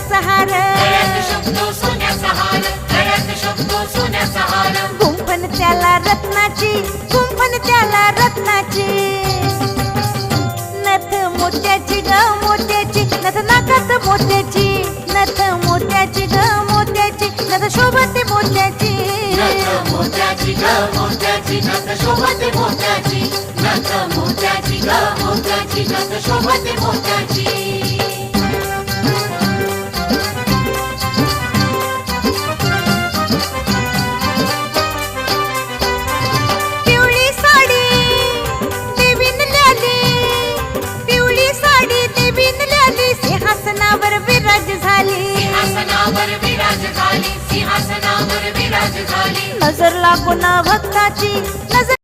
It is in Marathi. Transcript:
सोन्याचा हार, गळ्यात शोभतो सोन्याचा हार, गळ्यात शोभतो सोन्याचा हार. गुंफण त्याला रत्नाची, गुंफण त्याला रत्नाची. नथ मोत्याची ग मोत्याची, नथ नाकात मोत्याची, नथ मोत्याची ग मोत्याची, नथ शोभते मोत्याची. नथ मोत्याची ग मोत्याची, नथ शोभते मोत्याची, नथ मोत्याची ग मोत्याची, नथ शोभते मोत्याची. पिवळी साडी देवीन ल्याली, पिवळी साडी देवीन ल्याली, सिंहासनावर विराज झाली. सिंहासनावर विराज झाली, सिंहासनावर विराज झाली. नजर लागून भक्ताची, नजर